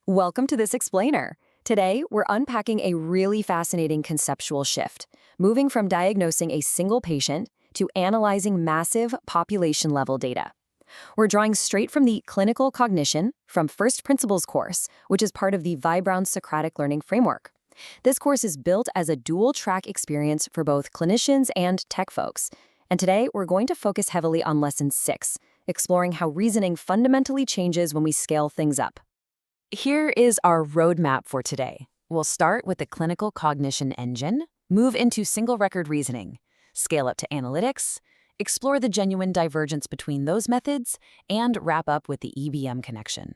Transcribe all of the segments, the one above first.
Welcome to This Explainer. Today, we're unpacking a really fascinating conceptual shift, moving from diagnosing a single patient to analyzing massive population-level data. We're drawing straight from the Clinical Cognition from First Principles course, which is part of the Vibrown Socratic Learning Framework. This course is built as a dual-track experience for both clinicians and tech folks. And today, we're going to focus heavily on Lesson 6, exploring how reasoning fundamentally changes when we scale things up. Here is our roadmap for today. We'll start with the clinical cognition engine, move into single record reasoning, scale up to analytics, explore the genuine divergence between those methods, and wrap up with the EBM connection.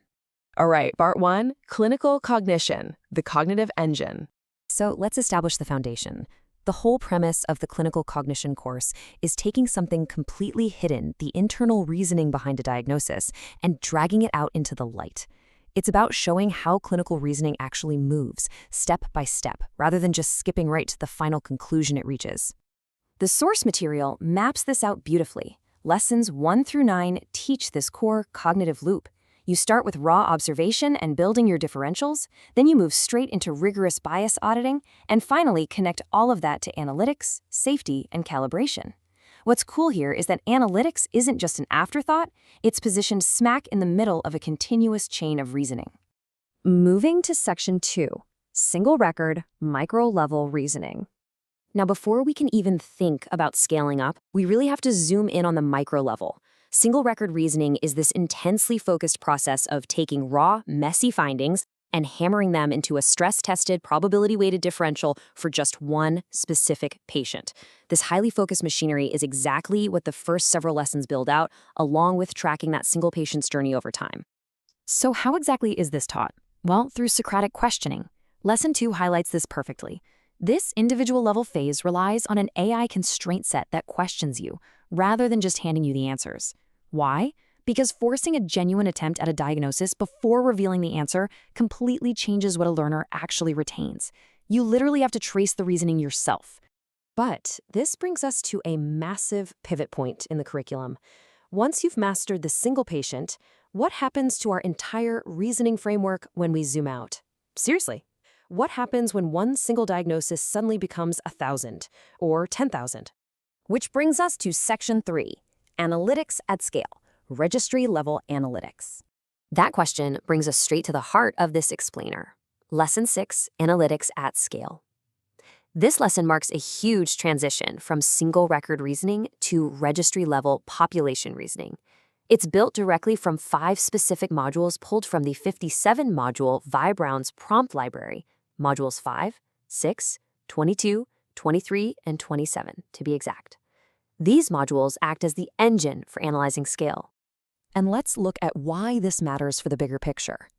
All right, part 1, clinical cognition, the cognitive engine. So let's establish the foundation. The whole premise of the clinical cognition course is taking something completely hidden, the internal reasoning behind a diagnosis, and dragging it out into the light. It's about showing how clinical reasoning actually moves, step by step, rather than just skipping right to the final conclusion it reaches. The source material maps this out beautifully. Lessons 1 through 9 teach this core cognitive loop. You start with raw observation and building your differentials, then you move straight into rigorous bias auditing, and finally connect all of that to analytics, safety, and calibration. What's cool here is that analytics isn't just an afterthought, it's positioned smack in the middle of a continuous chain of reasoning. Moving to Section 2, Single Record, Micro-Level Reasoning. Now, before we can even think about scaling up, we really have to zoom in on the micro level. Single record reasoning is this intensely focused process of taking raw, messy findings and hammering them into a stress-tested, probability-weighted differential for just one specific patient. This highly focused machinery is exactly what the first several lessons build out, along with tracking that single patient's journey over time. So how exactly is this taught? Well, through Socratic questioning. Lesson 2 highlights this perfectly. This individual-level phase relies on an AI constraint set that questions you, rather than just handing you the answers. Why? Because forcing a genuine attempt at a diagnosis before revealing the answer completely changes what a learner actually retains. You literally have to trace the reasoning yourself. But this brings us to a massive pivot point in the curriculum. Once you've mastered the single patient, what happens to our entire reasoning framework when we zoom out? Seriously, what happens when one single diagnosis suddenly becomes 1,000 or 10,000? Which brings us to Section 3, Analytics at Scale. Registry-level analytics. That question brings us straight to the heart of this explainer. Lesson 6, Analytics at Scale. This lesson marks a huge transition from single record reasoning to registry-level population reasoning. It's built directly from 5 specific modules pulled from the 57-module Vibrown's prompt library, modules 5, 6, 22, 23, and 27, to be exact. These modules act as the engine for analyzing scale. And let's look at why this matters for the bigger picture.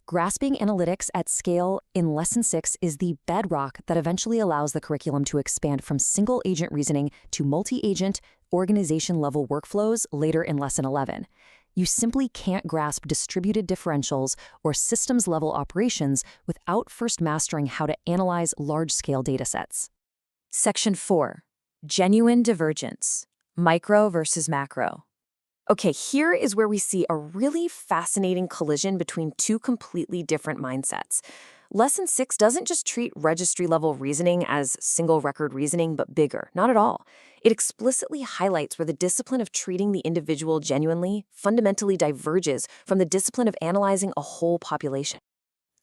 Grasping analytics at scale in Lesson 6 is the bedrock that eventually allows the curriculum to expand from single-agent reasoning to multi-agent, organization-level workflows later in Lesson 11. You simply can't grasp distributed differentials or systems-level operations without first mastering how to analyze large-scale datasets. Section 4, Genuine Divergence, Micro versus Macro. Okay, here is where we see a really fascinating collision between two completely different mindsets. Lesson 6 doesn't just treat registry-level reasoning as single-record reasoning, but bigger. Not at all. It explicitly highlights where the discipline of treating the individual genuinely fundamentally diverges from the discipline of analyzing a whole population.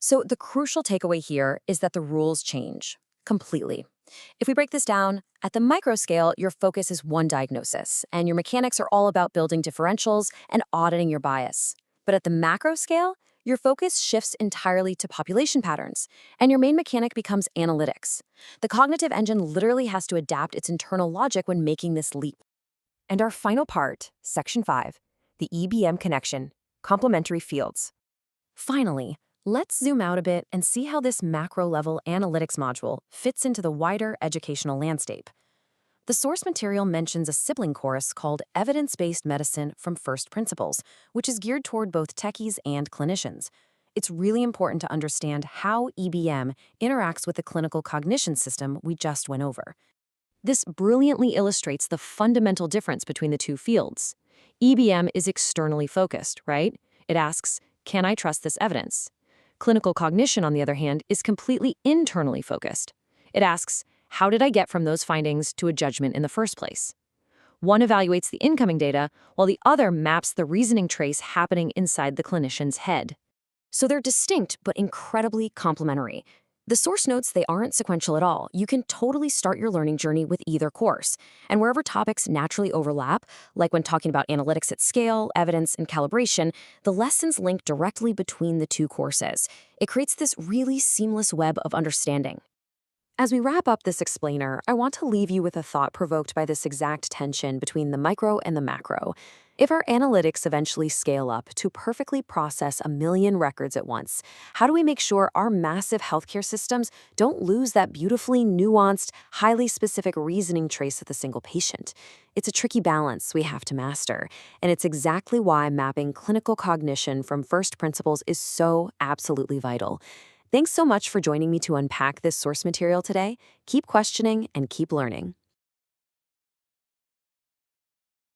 So the crucial takeaway here is that the rules change completely. If we break this down, at the micro scale, your focus is one diagnosis, and your mechanics are all about building differentials and auditing your bias. But at the macro scale, your focus shifts entirely to population patterns, and your main mechanic becomes analytics. The cognitive engine literally has to adapt its internal logic when making this leap. And our final part, Section 5, the EBM connection, complementary fields. Finally, let's zoom out a bit and see how this macro-level analytics module fits into the wider educational landscape. The source material mentions a sibling course called Evidence-Based Medicine from First Principles, which is geared toward both techies and clinicians. It's really important to understand how EBM interacts with the clinical cognition system we just went over. This brilliantly illustrates the fundamental difference between the two fields. EBM is externally focused, right? It asks, can I trust this evidence? Clinical cognition, on the other hand, is completely internally focused. It asks, how did I get from those findings to a judgment in the first place? One evaluates the incoming data, while the other maps the reasoning trace happening inside the clinician's head. So they're distinct but incredibly complementary. The source notes they aren't sequential at all. You can totally start your learning journey with either course. And wherever topics naturally overlap, like when talking about analytics at scale, evidence, and calibration, the lessons link directly between the two courses. It creates this really seamless web of understanding. As we wrap up this explainer, I want to leave you with a thought provoked by this exact tension between the micro and the macro. If our analytics eventually scale up to perfectly process 1 million records at once, how do we make sure our massive healthcare systems don't lose that beautifully nuanced, highly specific reasoning trace with a single patient? It's a tricky balance we have to master, and it's exactly why mapping clinical cognition from first principles is so absolutely vital. Thanks so much for joining me to unpack this source material today. Keep questioning and keep learning.